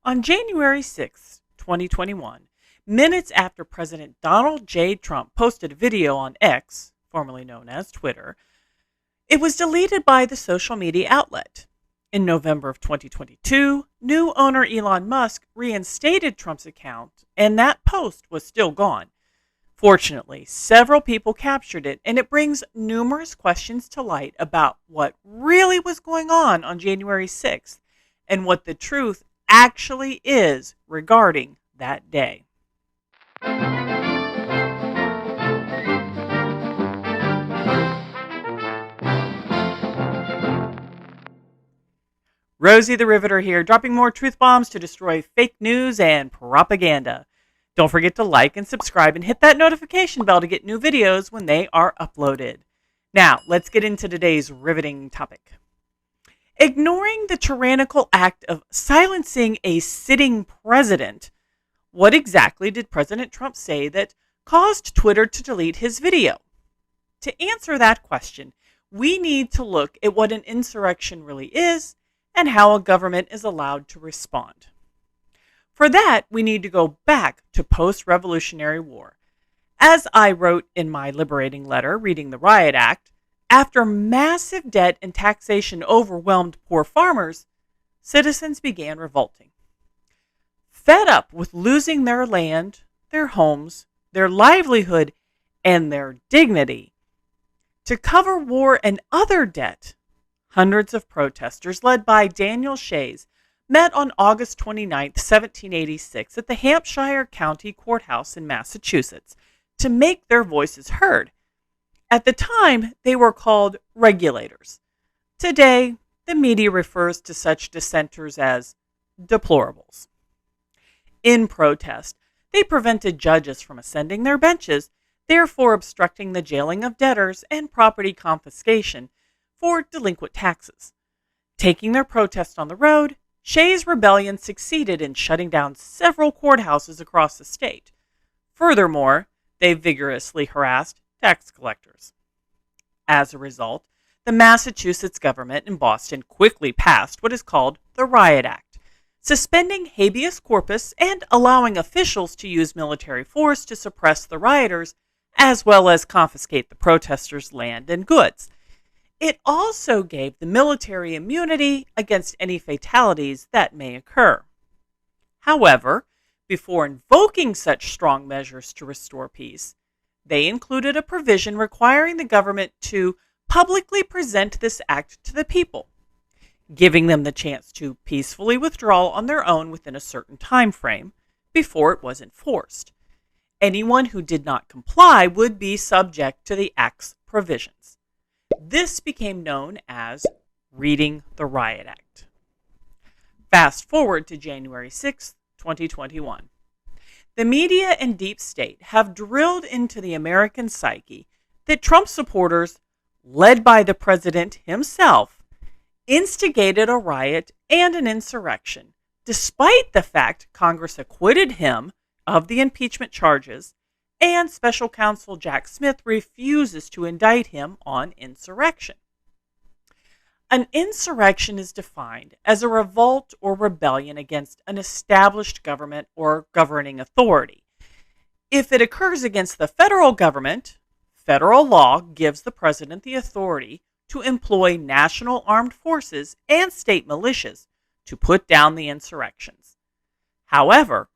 On January 6, 2021, minutes after President Donald J. Trump posted a video on X, formerly known as Twitter, it was deleted by the social media outlet. In November of 2022, new owner Elon Musk reinstated Trump's account, and that post was still gone. Fortunately, several people captured it, and it brings numerous questions to light about what really was going on January 6th and what the truth actually is regarding that day. Rosie the Riveter here, dropping more truth bombs to destroy fake news and propaganda. Don't forget to like and subscribe and hit that notification bell to get new videos when they are uploaded. Now, let's get into today's riveting topic. Ignoring the tyrannical act of silencing a sitting president, what exactly did President Trump say that caused Twitter to delete his video? To answer that question, we need to look at what an insurrection really is and how a government is allowed to respond. For that, we need to go back to post-Revolutionary War. As I wrote in my liberating letter, reading the Riot Act, after massive debt and taxation overwhelmed poor farmers, citizens began revolting. Fed up with losing their land, their homes, their livelihood, and their dignity, to cover war and other debt, hundreds of protesters, led by Daniel Shays, met on August 29, 1786, at the Hampshire County Courthouse in Massachusetts to make their voices heard. At the time, they were called regulators. Today, the media refers to such dissenters as deplorables. In protest, they prevented judges from ascending their benches, therefore obstructing the jailing of debtors and property confiscation for delinquent taxes. Taking their protest on the road, Shays' rebellion succeeded in shutting down several courthouses across the state. Furthermore, they vigorously harassed tax collectors. As a result, the Massachusetts government in Boston quickly passed what is called the Riot Act, suspending habeas corpus and allowing officials to use military force to suppress the rioters, as well as confiscate the protesters' land and goods. It also gave the military immunity against any fatalities that may occur. However, before invoking such strong measures to restore peace, they included a provision requiring the government to publicly present this act to the people, giving them the chance to peacefully withdraw on their own within a certain time frame before it was enforced. Anyone who did not comply would be subject to the Act's provisions. This became known as reading the Riot Act. Fast forward to January 6, 2021. The media and deep state have drilled into the American psyche that Trump supporters, led by the president himself, instigated a riot and an insurrection, despite the fact Congress acquitted him of the impeachment charges and special counsel Jack Smith refuses to indict him on insurrection. An insurrection is defined as a revolt or rebellion against an established government or governing authority. If it occurs against the federal government, federal law gives the president the authority to employ national armed forces and state militias to put down the insurrections. However,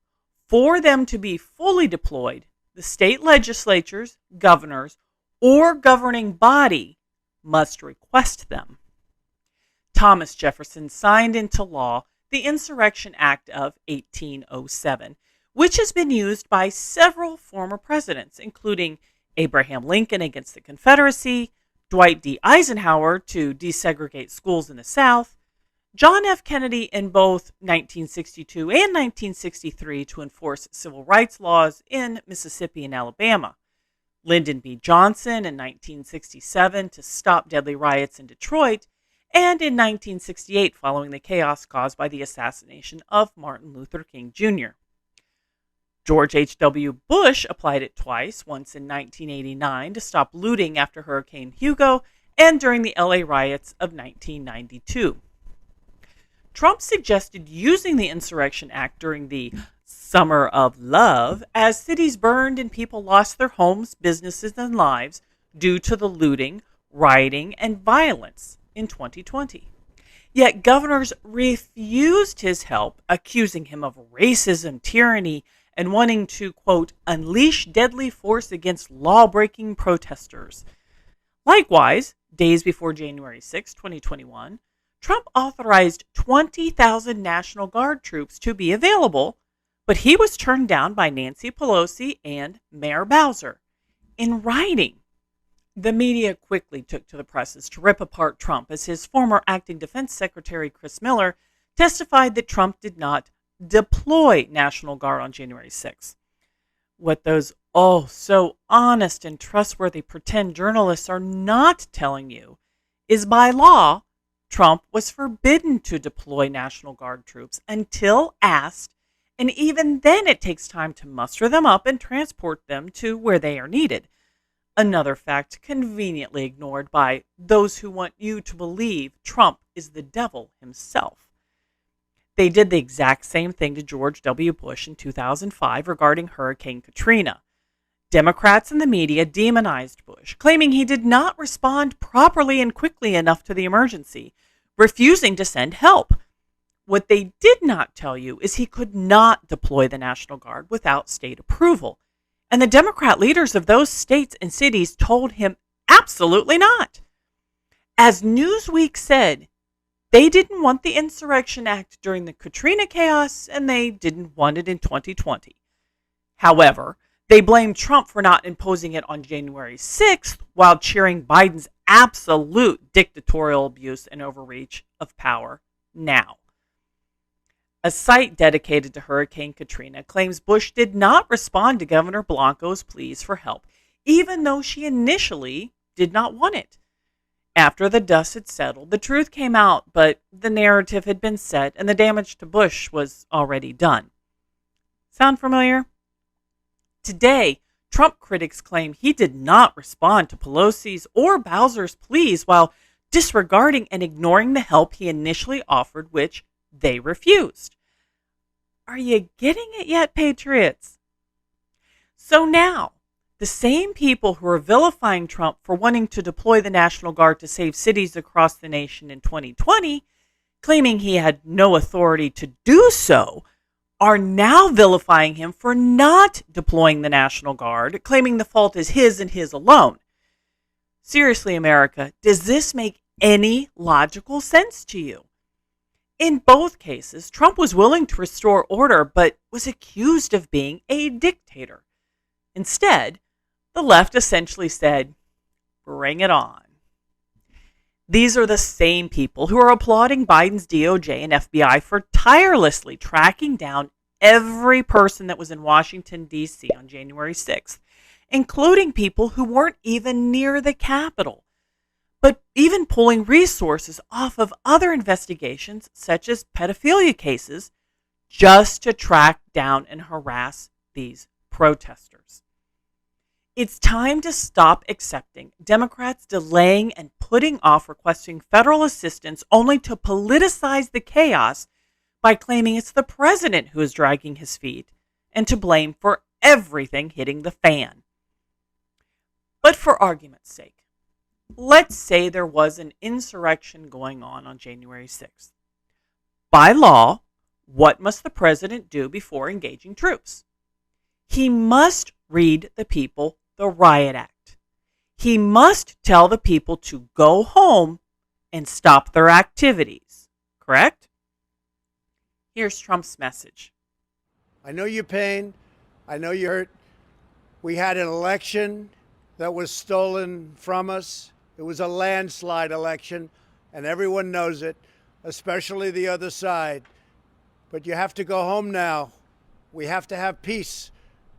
for them to be fully deployed, the state legislatures, governors, or governing body must request them. Thomas Jefferson signed into law the Insurrection Act of 1807, which has been used by several former presidents, including Abraham Lincoln against the Confederacy, Dwight D. Eisenhower to desegregate schools in the South, John F. Kennedy in both 1962 and 1963 to enforce civil rights laws in Mississippi and Alabama, Lyndon B. Johnson in 1967 to stop deadly riots in Detroit, and in 1968 following the chaos caused by the assassination of Martin Luther King Jr. George H.W. Bush applied it twice, once in 1989 to stop looting after Hurricane Hugo and during the LA riots of 1992. Trump suggested using the Insurrection Act during the Summer of Love as cities burned and people lost their homes, businesses, and lives due to the looting, rioting, and violence in 2020. Yet governors refused his help, accusing him of racism, tyranny, and wanting to, quote, unleash deadly force against law-breaking protesters. Likewise, days before January 6, 2021, Trump authorized 20,000 National Guard troops to be available, but he was turned down by Nancy Pelosi and Mayor Bowser. In writing, the media quickly took to the presses to rip apart Trump as his former acting defense secretary, Chris Miller, testified that Trump did not deploy National Guard on January 6th. What those so honest and trustworthy pretend journalists are not telling you is by law, Trump was forbidden to deploy National Guard troops until asked, and even then it takes time to muster them up and transport them to where they are needed. Another fact conveniently ignored by those who want you to believe Trump is the devil himself. They did the exact same thing to George W. Bush in 2005 regarding Hurricane Katrina. Democrats and the media demonized Bush, claiming he did not respond properly and quickly enough to the emergency, refusing to send help. What they did not tell you is he could not deploy the National Guard without state approval. And the Democrat leaders of those states and cities told him absolutely not. As Newsweek said, they didn't want the Insurrection Act during the Katrina chaos, and they didn't want it in 2020. However, they blamed Trump for not imposing it on January 6th while cheering Biden's absolute dictatorial abuse and overreach of power now. A site dedicated to Hurricane Katrina claims Bush did not respond to Governor Blanco's pleas for help, even though she initially did not want it. After the dust had settled, the truth came out, but the narrative had been set and the damage to Bush was already done. Sound familiar? Today, Trump critics claim he did not respond to Pelosi's or Bowser's pleas while disregarding and ignoring the help he initially offered, which they refused. Are you getting it yet, patriots? So now, the same people who are vilifying Trump for wanting to deploy the National Guard to save cities across the nation in 2020, claiming he had no authority to do so, are now vilifying him for not deploying the National Guard, claiming the fault is his and his alone. Seriously, America, does this make any logical sense to you? In both cases, Trump was willing to restore order, but was accused of being a dictator. Instead, the left essentially said, bring it on. These are the same people who are applauding Biden's DOJ and FBI for tirelessly tracking down every person that was in Washington, D.C. on January 6th, including people who weren't even near the Capitol, but even pulling resources off of other investigations, such as pedophilia cases, just to track down and harass these protesters. It's time to stop accepting Democrats delaying and putting off requesting federal assistance only to politicize the chaos by claiming it's the president who is dragging his feet and to blame for everything hitting the fan. But for argument's sake, let's say there was an insurrection going on January 6th. By law, what must the president do before engaging troops? He must read the people the Riot Act. He must tell the people to go home and stop their activities, correct? Here's Trump's message. I know your pain. I know you're hurt. We had an election that was stolen from us. It was a landslide election, and everyone knows it, especially the other side. But you have to go home now. We have to have peace.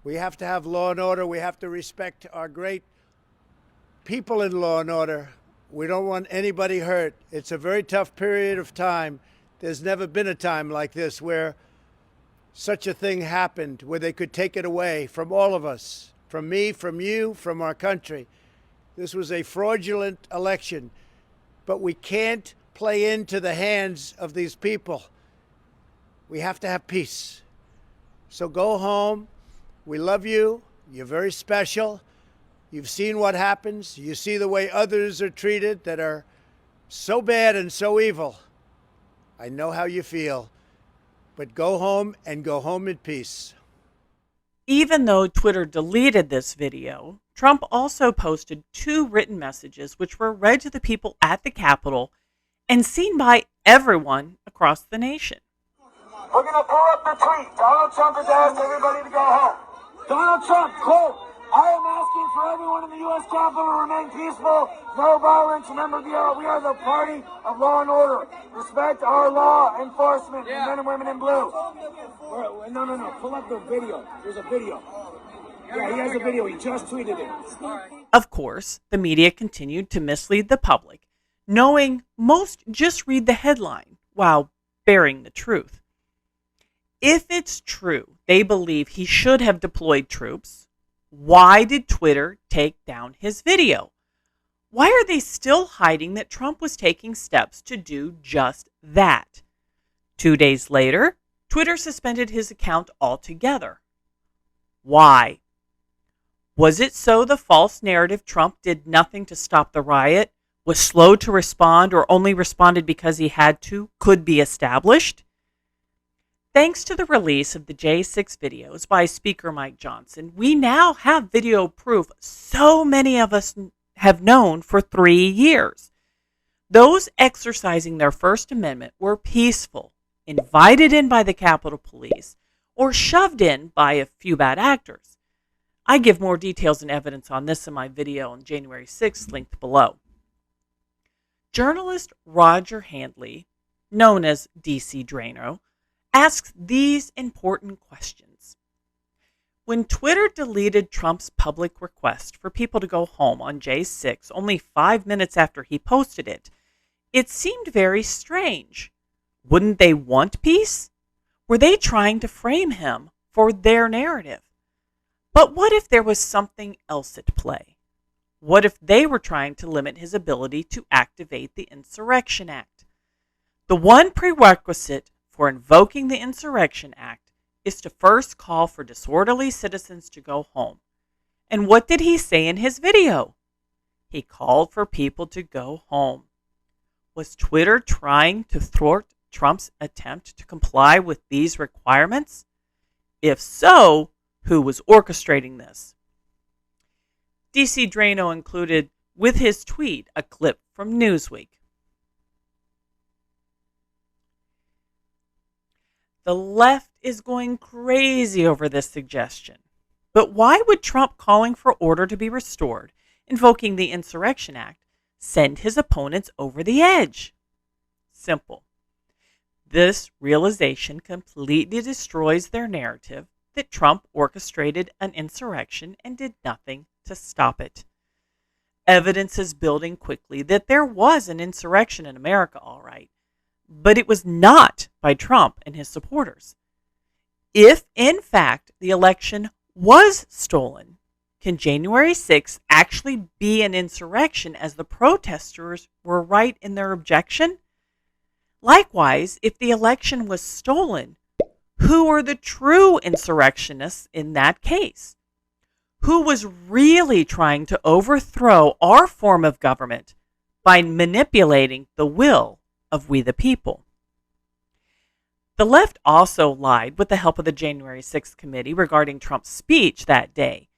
We have to have law and order. We have to respect our great people in law and order. We don't want anybody hurt. It's a very tough period of time. There's never been a time like this where such a thing happened, where they could take it away from all of us, from me, from you, from our country. This was a fraudulent election, but we can't play into the hands of these people. We have to have peace. So go home. We love you. You're very special. You've seen what happens. You see the way others are treated that are so bad and so evil. I know how you feel. But go home and go home in peace. Even though Twitter deleted this video, Trump also posted 2 written messages which were read to the people at the Capitol and seen by everyone across the nation. We're going to pull up the tweet. Donald Trump has asked everybody to go home. Donald Trump, quote, I am asking for everyone in the U.S. Capitol to remain peaceful, no violence. Remember, we are the party of law and order. Respect our law enforcement, men and women in blue. No. Pull up the video. There's a video. Yeah, he has a video. He just tweeted it. Of course, the media continued to mislead the public, knowing most just read the headline while bearing the truth. If it's true they believe he should have deployed troops, why did Twitter take down his video? Why are they still hiding that Trump was taking steps to do just that? 2 days later, Twitter suspended his account altogether. Why? Was it so the false narrative Trump did nothing to stop the riot, was slow to respond, or only responded because he had to, could be established? Thanks to the release of the J6 videos by Speaker Mike Johnson, we now have video proof so many of us have known for 3 years. Those exercising their First Amendment were peaceful, invited in by the Capitol Police, or shoved in by a few bad actors. I give more details and evidence on this in my video on January 6th, linked below. Journalist Roger Handley, known as DC Drano, asks these important questions. When Twitter deleted Trump's public request for people to go home on J6 only 5 minutes after he posted it, it seemed very strange. Wouldn't they want peace? Were they trying to frame him for their narrative? But what if there was something else at play? What if they were trying to limit his ability to activate the Insurrection Act? The one prerequisite for invoking the Insurrection Act is to first call for disorderly citizens to go home. And what did he say in his video? He called for people to go home. Was Twitter trying to thwart Trump's attempt to comply with these requirements? If so, who was orchestrating this? DC Drano included with his tweet a clip from Newsweek. The left is going crazy over this suggestion. But why would Trump calling for order to be restored, invoking the Insurrection Act, send his opponents over the edge? Simple. This realization completely destroys their narrative that Trump orchestrated an insurrection and did nothing to stop it. Evidence is building quickly that there was an insurrection in America, all right. But it was not by Trump and his supporters. If, in fact, the election was stolen, can January 6th actually be an insurrection as the protesters were right in their objection? Likewise, if the election was stolen, who are the true insurrectionists in that case? Who was really trying to overthrow our form of government by manipulating the will of we the people? The left also lied with the help of the January 6th committee regarding Trump's speech that day.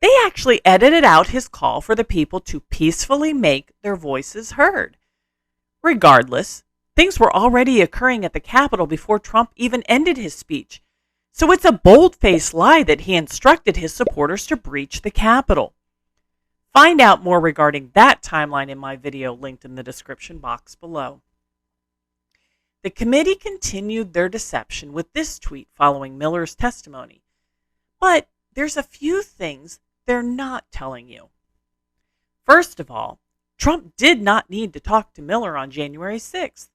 They actually edited out his call for the people to peacefully make their voices heard. Regardless, things were already occurring at the Capitol before Trump even ended his speech. So it's a bold-faced lie that he instructed his supporters to breach the Capitol. Find out more regarding that timeline in my video linked in the description box below. The committee continued their deception with this tweet following Miller's testimony. But there's a few things they're not telling you. First of all, Trump did not need to talk to Miller on January 6th.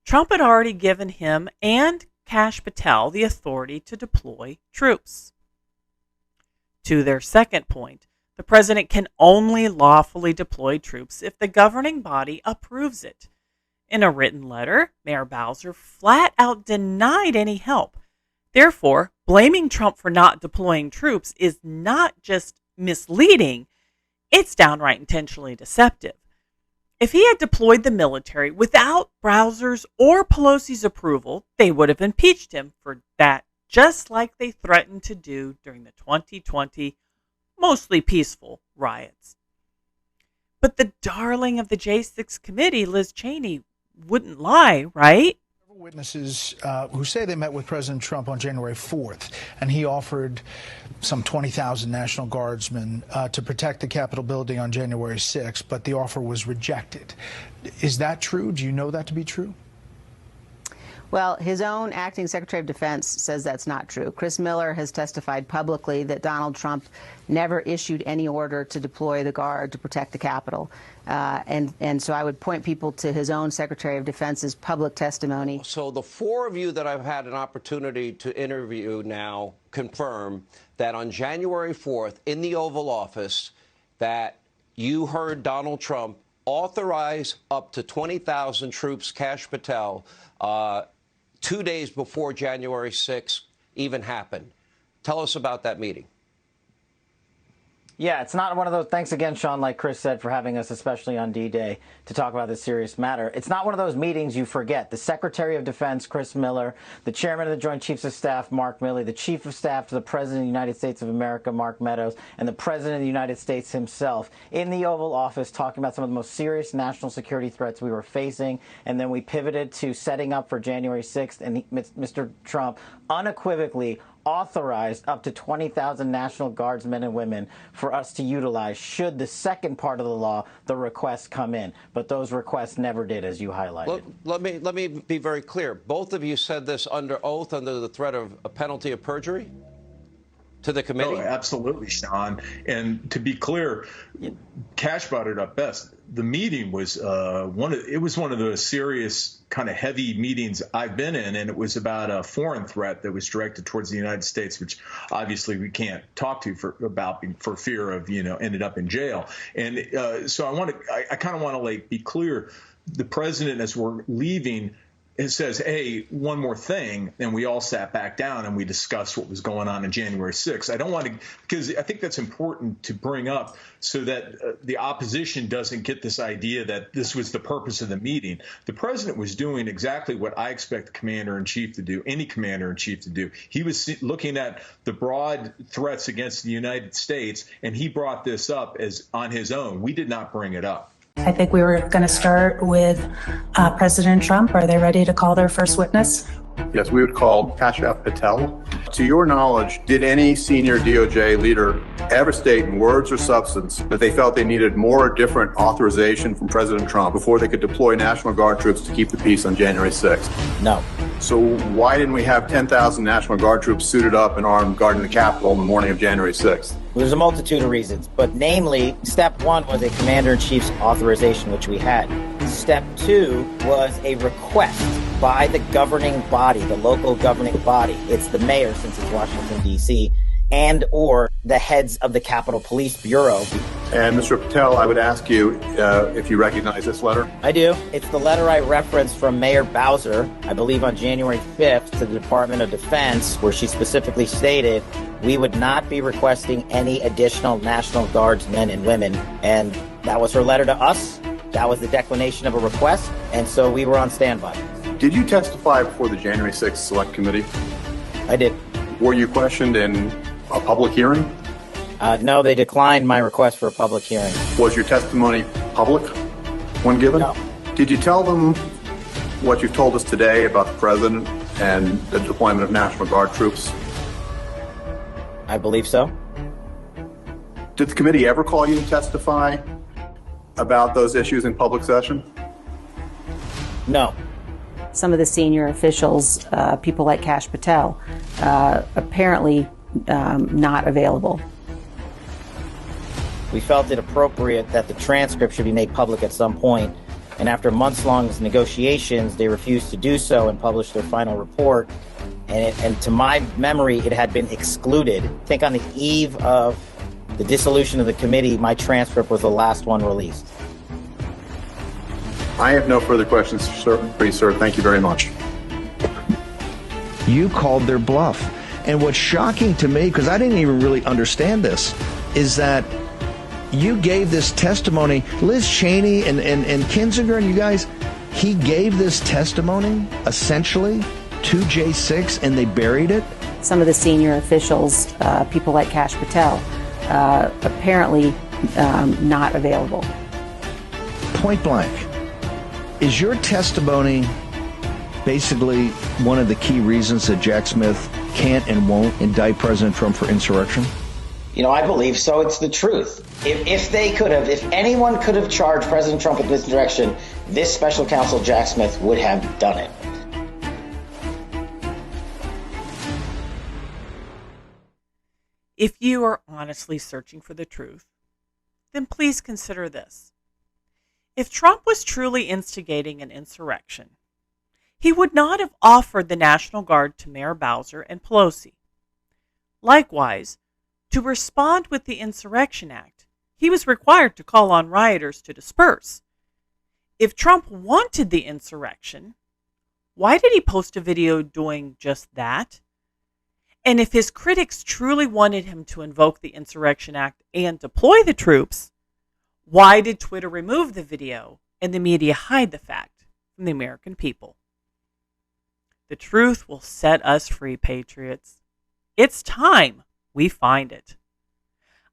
Trump had already given him and Kash Patel the authority to deploy troops. To their second point, the president can only lawfully deploy troops if the governing body approves it. In a written letter, Mayor Bowser flat out denied any help. Therefore, blaming Trump for not deploying troops is not just misleading, it's downright intentionally deceptive. If he had deployed the military without Bowser's or Pelosi's approval, they would have impeached him for that, just like they threatened to do during the 2020 mostly peaceful riots. But the darling of the J6 committee, Liz Cheney, wouldn't lie, right? Witnesses who say they met with President Trump on January 4th, and he offered some 20,000 National Guardsmen to protect the Capitol building on January 6th, but the offer was rejected. Is that true? Do you know that to be true? Well, his own acting Secretary of Defense says that's not true. Chris Miller has testified publicly that Donald Trump never issued any order to deploy the Guard to protect the Capitol. And so I would point people to his own Secretary of Defense's public testimony. So the four of you that I've had an opportunity to interview now confirm that on January 4th in the Oval Office that you heard Donald Trump authorize up to 20,000 troops, Kash Patel, 2 days before January 6th even happened. Tell us about that meeting. Yeah, it's not one of those. Thanks again, Sean, like Chris said, for having us, especially on D-Day, to talk about this serious matter. It's not one of those meetings you forget. The Secretary of Defense, Chris Miller, the Chairman of the Joint Chiefs of Staff, Mark Milley, the Chief of Staff to the President of the United States of America, Mark Meadows, and the President of the United States himself in the Oval Office talking about some of the most serious national security threats we were facing. And then we pivoted to setting up for January 6th, and Mr. Trump unequivocally authorized up to 20,000 National Guardsmen and women for us to utilize should the second part of the law, the requests, come in. But those requests never did, as you highlighted. Let me be very clear. Both of you said this under oath, under the threat of a penalty of perjury to the committee? Oh, absolutely, Sean. And to be clear, Kash brought it up best. The meeting was one of the serious kind of heavy meetings I've been in, and it was about a foreign threat that was directed towards the United States, which obviously we can't talk to for fear of ended up in jail. And so I kind of want to be clear. The president, as we're leaving, it says, hey, one more thing, and we all sat back down and we discussed what was going on January 6th. I don't want to, because I think that's important to bring up so that the opposition doesn't get this idea that this was the purpose of the meeting. The president was doing exactly what I expect the commander-in-chief to do, any commander-in-chief to do. He was looking at the broad threats against the United States, and he brought this up as on his own. We did not bring it up. I think we were going to start with President Trump. Are they ready to call their first witness? Yes, we would call Kash Patel. To your knowledge, did any senior DOJ leader ever state in words or substance that they felt they needed more or different authorization from President Trump before they could deploy National Guard troops to keep the peace on January 6th? No. So why didn't we have 10,000 National Guard troops suited up and armed guarding the Capitol in the morning of January 6th? There's a multitude of reasons, but namely, step one was a commander-in-chief's authorization, which we had. Step two was a request by the governing body, the local governing body. It's the mayor, since it's Washington, D.C., and or the heads of the Capitol Police Bureau. And Mr. Patel, I would ask you if you recognize this letter. I do. It's the letter I referenced from Mayor Bowser, I believe on January 5th, to the Department of Defense, where she specifically stated we would not be requesting any additional National Guards men and women. And that was her letter to us. That was the declination of a request. And so we were on standby. Did you testify before the January 6th Select Committee? I did. Were you questioned in a public hearing? No, they declined my request for a public hearing. Was your testimony public when given? No. Did you tell them what you've told us today about the president and the deployment of National Guard troops? I believe so. Did the committee ever call you to testify about those issues in public session? No. Some of the senior officials, people like Kash Patel, apparently not available. We felt it appropriate that the transcript should be made public at some point, and after months-long negotiations, they refused to do so and published their final report. And to my memory, it had been excluded. I think on the eve of the dissolution of the committee, my transcript was the last one released. I have no further questions, sir. Please, sir. Thank you very much. You called their bluff. And what's shocking to me, because I didn't even really understand this, is that you gave this testimony. Liz Cheney and Kinzinger and you guys, he gave this testimony essentially to J6 and they buried it. Some of the senior officials, people like Kash Patel, apparently not available. Point blank. Is your testimony basically one of the key reasons that Jack Smith can't and won't indict President Trump for insurrection? You know, I believe so. It's the truth. If anyone could have charged President Trump with insurrection, this special counsel, Jack Smith, would have done it. If you are honestly searching for the truth, then please consider this. If Trump was truly instigating an insurrection, he would not have offered the National Guard to Mayor Bowser and Pelosi. Likewise, to respond with the Insurrection Act, he was required to call on rioters to disperse. If Trump wanted the insurrection, why did he post a video doing just that? And if his critics truly wanted him to invoke the Insurrection Act and deploy the troops, why did Twitter remove the video and the media hide the fact from the American people? The truth will set us free, patriots. It's time we find it.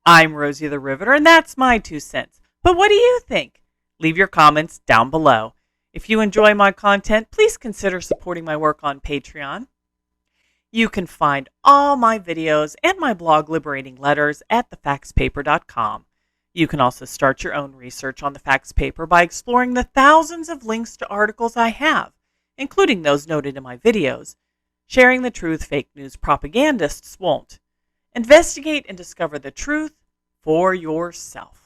I'm Rosie the Riveter, and that's my 2 cents. But what do you think? Leave your comments down below. If you enjoy my content, please consider supporting my work on Patreon. You can find all my videos and my blog, Liberating Letters, at thefactspaper.com. You can also start your own research on the Facts Paper by exploring the thousands of links to articles I have, including those noted in my videos. Sharing the truth fake news propagandists won't. Investigate and discover the truth for yourself.